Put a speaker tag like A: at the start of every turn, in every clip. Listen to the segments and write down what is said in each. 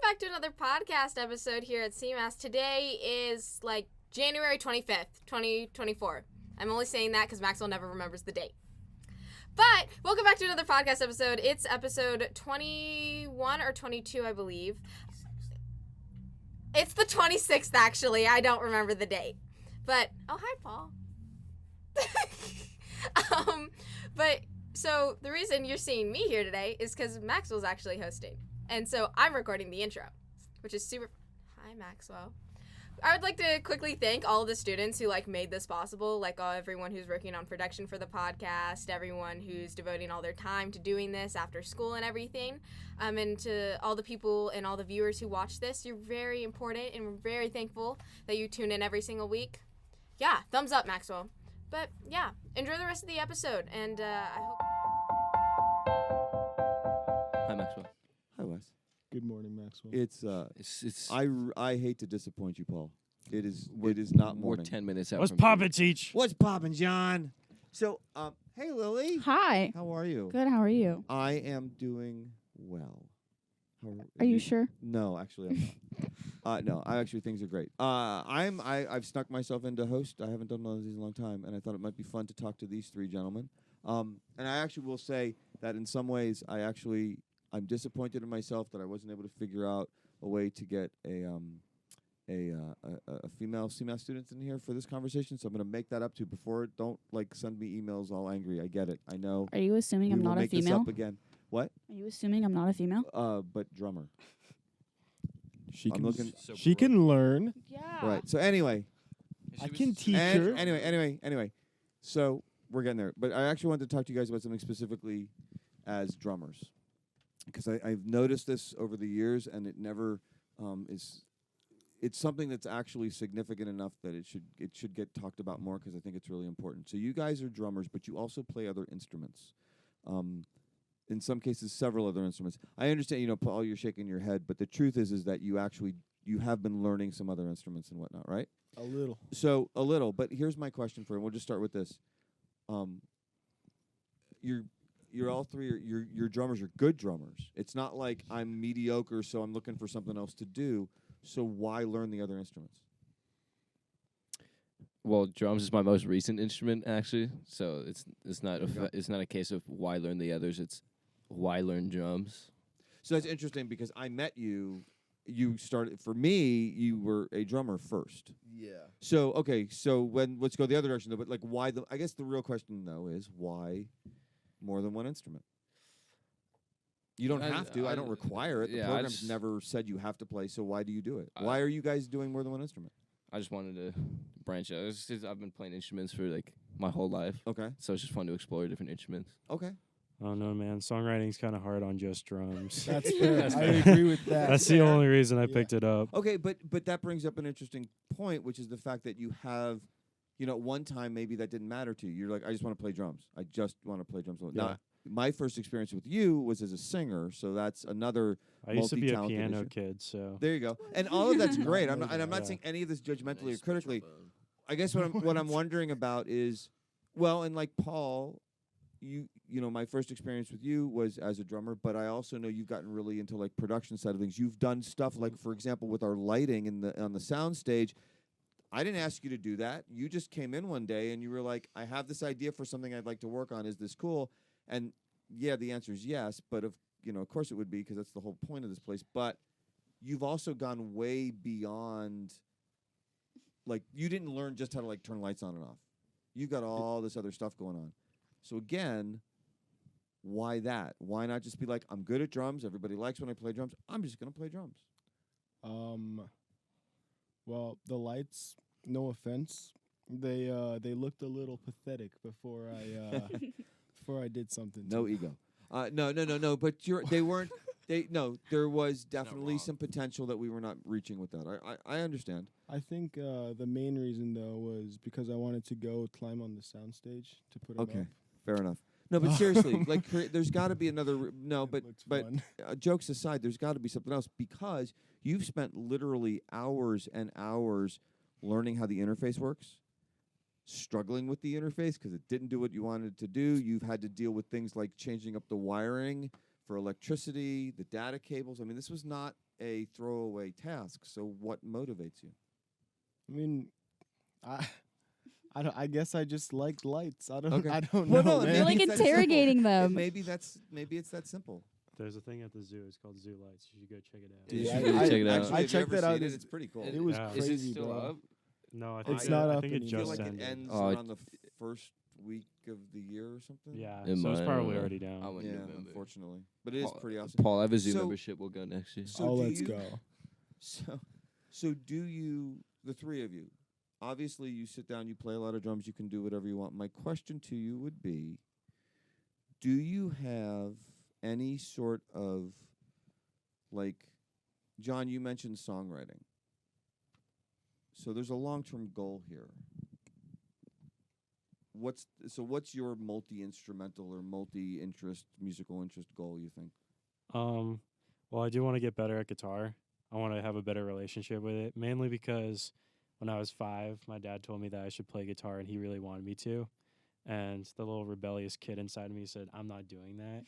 A: back to another podcast episode here at CMAS. Today is like January 25th, 2024. I'm only saying that because Maxwell never remembers the date. But welcome back to another podcast episode. It's episode 21 or 22, I believe. It's the 26th, actually. I don't remember the date. But, oh, hi, Paul. But, so the reason you're seeing me here today is because Maxwell's actually hosting. And so I'm recording the intro, which is super... Hi, Maxwell. I would like to quickly thank all of the students who, made this possible, everyone who's working on production for the podcast, everyone who's devoting all their time to doing this after school and everything, and to all the people and all the viewers who watch this. You're very important, and we're very thankful that you tune in every single week. Yeah, thumbs up, Maxwell. But, yeah, enjoy the rest of the episode, and I hope...
B: Hi, Maxwell.
C: Hi, Wes.
D: Good morning, Maxwell.
C: It's I hate to disappoint you, Paul. It is not morning.
B: We're 10 minutes out.
D: What's
B: from
D: poppin', Teach?
C: What's poppin', John? So, hey, Lily.
E: Hi.
C: How are you?
E: Good, how are you?
C: I am doing well.
E: Are you sure?
C: No, actually, I'm not. No, things are great. I've snuck myself into host. I haven't done one of these in a long time, and I thought it might be fun to talk to these three gentlemen. And I actually will say that in some ways, I'm disappointed in myself that I wasn't able to figure out a way to get a female CMAS student in here for this conversation. So I'm going to make that up to you before. Don't send me emails all angry. I get it. I know.
E: Are you assuming I'm not a female?
C: This up again. What?
E: Are you assuming I'm not a female?
C: But drummer.
D: She
C: she
D: can learn.
E: Yeah.
C: Right. So anyway,
D: I can teach her.
C: Anyway. So we're getting there. But I actually wanted to talk to you guys about something specifically as drummers. Because I've noticed this over the years, and it never is. It's something that's actually significant enough that it should get talked about more, because I think it's really important. So you guys are drummers, but you also play other instruments. In some cases, several other instruments. I understand, Paul, you're shaking your head, but the truth is that you have been learning some other instruments and whatnot, right?
D: A little.
C: So a little, but here's my question for you. We'll just start with this. You're all three. You're drummers. You're good drummers. It's not like I'm mediocre, so I'm looking for something else to do. So why learn the other instruments?
B: Well, drums is my most recent instrument, actually. So it's not a case of why learn the others. It's why learn drums.
C: So that's interesting, because I met you. You started, for me, you were a drummer first.
D: Yeah.
C: So okay. So let's go the other direction though. But why? I guess the real question though is why more than one instrument? You don't have to. I don't require it. The program's never said you have to play, so why do you do it? Why are you guys doing more than one instrument?
B: I just wanted to branch out. I've been playing instruments for my whole life.
C: Okay.
B: So it's just fun to explore different instruments.
C: Okay.
D: Oh no, man! Songwriting's kind of hard on just drums.
F: That's fair. I agree with that.
D: That's the only reason I picked it up.
C: Okay, but that brings up an interesting point, which is the fact that you have, at one time maybe that didn't matter to you. You're like, I just want to play drums. I just want to play drums.
D: Yeah.
C: Now, my first experience with you was as a singer, so that's another.
D: I used to be a piano
C: issue.
D: kid, so
C: There you go. And all of that's great. I'm not saying any of this judgmentally or critically. I guess what I'm wondering about is, well, and like Paul, my first experience with you was as a drummer, but I also know you've gotten really into production side of things. You've done stuff for example, with our lighting on the sound stage. I didn't ask you to do that. You just came in one day and you were like, I have this idea for something I'd like to work on. Is this cool? And yeah, the answer is yes, but of course it would be, because that's the whole point of this place. But you've also gone way beyond. You didn't learn just how to turn lights on and off. You got all this other stuff going on. So again, why that? Why not just be like, I'm good at drums. Everybody likes when I play drums. I'm just gonna play drums.
F: Well, the lights, no offense, they looked a little pathetic before I did something.
C: No ego. No. But they weren't. There was definitely some potential that we were not reaching with that. I understand.
F: I think the main reason though was because I wanted to go climb on the soundstage to put it up.
C: Okay, fair enough. No, but seriously, there's got to be another. But jokes aside, there's got to be something else, because you've spent literally hours and hours learning how the interface works, struggling with the interface because it didn't do what you wanted it to do. You've had to deal with things like changing up the wiring for electricity, the data cables. I mean, this was not a throwaway task. So what motivates you?
F: I mean, I guess I just like lights. I don't
C: Okay.
F: I don't
C: Well,
F: know,
C: no,
F: man.
E: You're like
C: Maybe it's that
E: interrogating
C: simple.
E: them.
C: Maybe it's that simple.
D: There's a thing at the zoo. It's called Zoo Lights. You should go check it out.
B: You
F: Yeah,
B: should
F: I-
B: really
F: I-
B: check it out.
C: Actually,
F: I
C: have you
F: checked
C: ever
F: it out.
C: seen it? It's pretty cool.
F: It was
D: Yeah.
B: Is
F: crazy,
B: it still
F: bro.
B: up?
D: No, I think
F: It's
D: it-
F: not
D: I
F: up
D: think it
C: I
F: anymore.
C: feel
D: just
C: like it
D: ended.
C: ends
B: Oh,
C: around the first week of the year or something.
D: Yeah,
B: It
D: so it's
B: might,
D: probably
B: uh,
D: already
B: I
D: down.
B: went
C: Yeah,
B: November.
C: unfortunately. But it is
B: Paul-
C: pretty awesome.
B: Paul, I have a zoo
C: So-
B: membership. We'll go next year.
C: So
F: Oh,
C: do
F: let's
C: you-
F: go.
C: So do you, the three of you, obviously you sit down, you play a lot of drums, you can do whatever you want. My question to you would be, do you have any sort of, like, John, you mentioned songwriting. So there's a long-term goal here. What's your multi-instrumental or multi-interest musical interest goal, you think?
D: Well, I do want to get better at guitar. I want to have a better relationship with it, mainly because when I was 5, my dad told me that I should play guitar, and he really wanted me to. And the little rebellious kid inside me said, "I'm not doing that."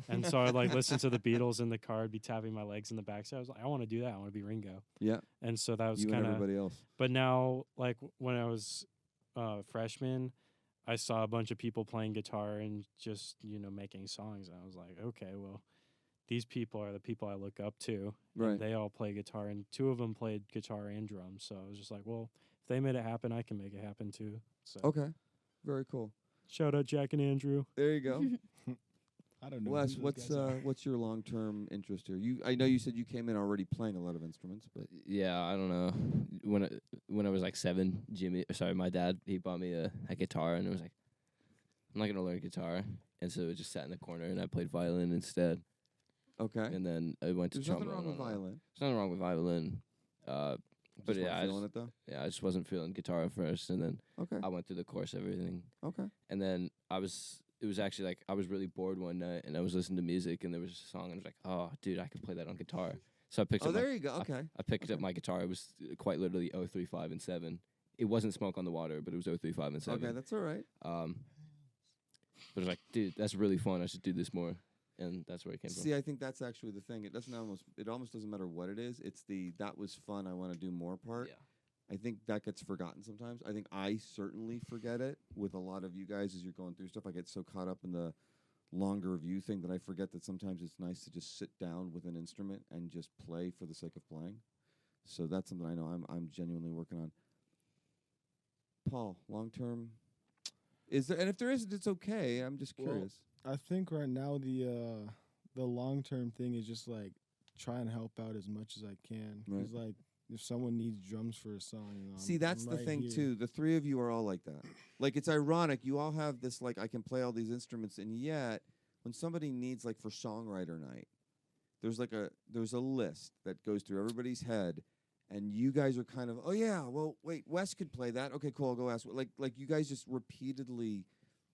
D: And so I'd like listen to the Beatles in the car, I'd be tapping my legs in the back. So I was like, I want to do that. I want to be Ringo.
C: Yeah.
D: And so that was
C: You and
D: kind of.
C: everybody else.
D: But now, like when I was freshman, I saw a bunch of people playing guitar and just making songs. And I was like, okay, well, these people are the people I look up to.
C: Right.
D: And they all play guitar, and 2 of them played guitar and drums. So I was just like, well, if they made it happen, I can make it happen too. So
C: Okay. Very cool.
D: shout out Jack and Andrew.
C: There you go.
F: I don't know.
C: Wes,
F: who those guys are.
C: what's your long-term interest here? I know you said you came in already playing a lot of instruments, but
B: Yeah, I don't know. When I was like 7, my dad, he bought me a guitar, and it was like, I'm not gonna learn guitar, and so it just sat in the corner, and I played violin instead.
C: okay.
B: And then I went to
C: There's
B: trombone.
C: nothing wrong with
B: I don't know.
C: violin.
B: There's nothing wrong with violin. But
C: Just
B: yeah,
C: weren't feeling it though.
B: I just wasn't feeling guitar at first, and then
C: Okay.
B: I went through the course, everything,
C: Okay.
B: and then it was actually like I was really bored one night, and I was listening to music, and there was a song, and I was like, oh, dude, I could play that on guitar. So I picked
C: Oh,
B: up.
C: there you go. Okay.
B: I picked up my guitar. It was quite literally 035 and 7. It wasn't Smoke on the Water, but it was 035 and 7.
C: Okay, that's all right.
B: But it was like, dude, that's really fun. I should do this more, and that's where it came
C: See, I think that's actually the thing. It almost doesn't matter what it is. It's that was fun. I want to do more part.
B: Yeah.
C: I think that gets forgotten sometimes. I think I certainly forget it with a lot of you guys as you're going through stuff. I get so caught up in the longer view thing that I forget that sometimes it's nice to just sit down with an instrument and just play for the sake of playing. So that's something I know I'm genuinely working on. Paul, long term, is there? And if there isn't, it's okay. I'm just
F: Well,
C: curious.
F: I think right now the long term thing is just like try and help out as much as I can.
C: Right.
F: 'Cause, like if someone needs drums for a song,
C: See, that's
F: I'm
C: the
F: right
C: thing
F: here.
C: too. The three of you are all like that. Like it's ironic. You all have this like I can play all these instruments, and yet when somebody needs like for songwriter night, there's a list that goes through everybody's head, and you guys are kind of oh yeah, well wait, Wes could play that. Okay, cool. I'll go ask. Like you guys just repeatedly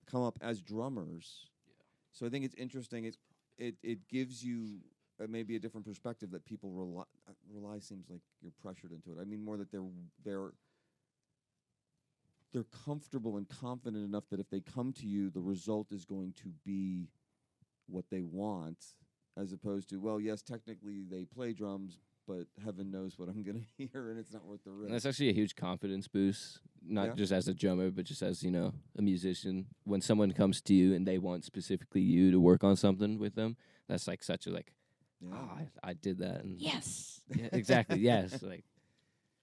C: come up as drummers. Yeah. So I think it's interesting. It gives you maybe a different perspective that people rely seems like you're pressured into it. I mean more that they're comfortable and confident enough that if they come to you, the result is going to be what they want, as opposed to well, yes, technically they play drums, but heaven knows what I'm gonna hear, and it's not worth the risk.
B: And that's actually a huge confidence boost, not
C: Yeah.
B: just as a drummer, but just as, a musician. When someone comes to you and they want specifically you to work on something with them, that's like such a
C: yeah.
B: I did that. And
E: Yes.
B: yeah, exactly. Yes. Like,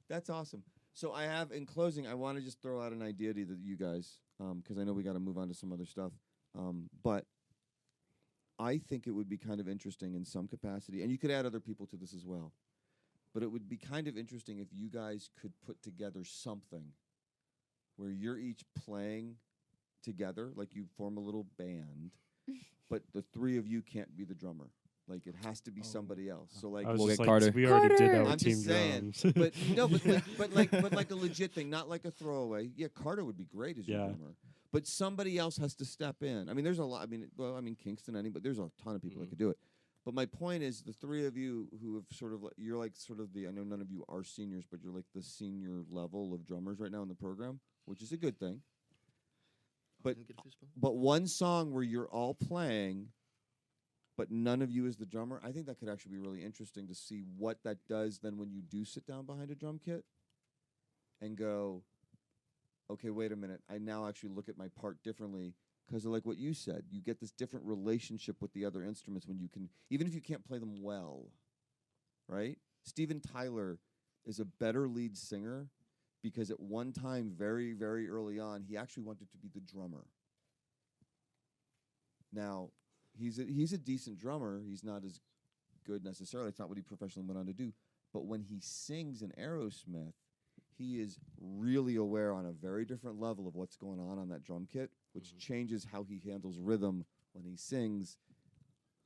C: That's awesome. So I have, in closing, I want to just throw out an idea to you guys, because I know we got to move on to some other stuff. But I think it would be kind of interesting in some capacity, and you could add other people to this as well. But it would be kind of interesting if you guys could put together something where you're each playing together, like you form a little band, but the three of you can't be the drummer. Like it has to be somebody else. So like
D: I was
B: We'll
D: just
B: get
D: like,
B: Carter.
D: we already did that
E: Carter!
D: with
C: I'm
D: Team
C: just saying,
D: Drums.
C: but no, but like a legit thing, not like a throwaway. Yeah, Carter would be great as your
D: Yeah.
C: drummer, but somebody else has to step in. I mean, there's a lot. I mean, Kingston, but there's a ton of people that could do it. But my point is, the three of you who have you're like sort of I know none of you are seniors, but you're like the senior level of drummers right now in the program, which is a good thing. But one song where you're all playing, but none of you is the drummer. I think that could actually be really interesting to see what that does then when you do sit down behind a drum kit and go, okay, wait a minute. I now actually look at my part differently because of like what you said. You get this different relationship with the other instruments when you can, even if you can't play them well, right? Steven Tyler is a better lead singer because at one time, very, very early on, he actually wanted to be the drummer. Now, he's a decent drummer. He's not as good necessarily. It's not what he professionally went on to do. But when he sings in Aerosmith, he is really aware on a very different level of what's going on that drum kit, which changes how he handles rhythm when he sings.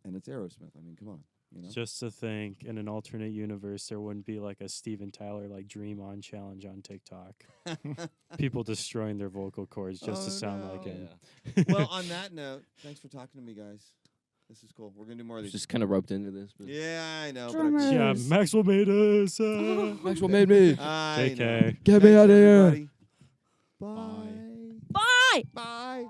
C: And it's Aerosmith. I mean, come on. You know?
D: Just to think, in an alternate universe, there wouldn't be like a Steven Tyler like Dream On challenge on TikTok. People destroying their vocal cords just to sound like him.
C: Well, on that note, thanks for talking to me, guys. This is cool. We're gonna do more of these.
B: Just kind of roped into this. But
C: Yeah, I know.
E: Drummers.
D: Yeah, Maxwell made us.
B: Maxwell made me.
C: I know.
D: JK.
B: Get me
C: Thanks,
B: out of here.
C: everybody. Bye.
E: Bye.
C: Bye.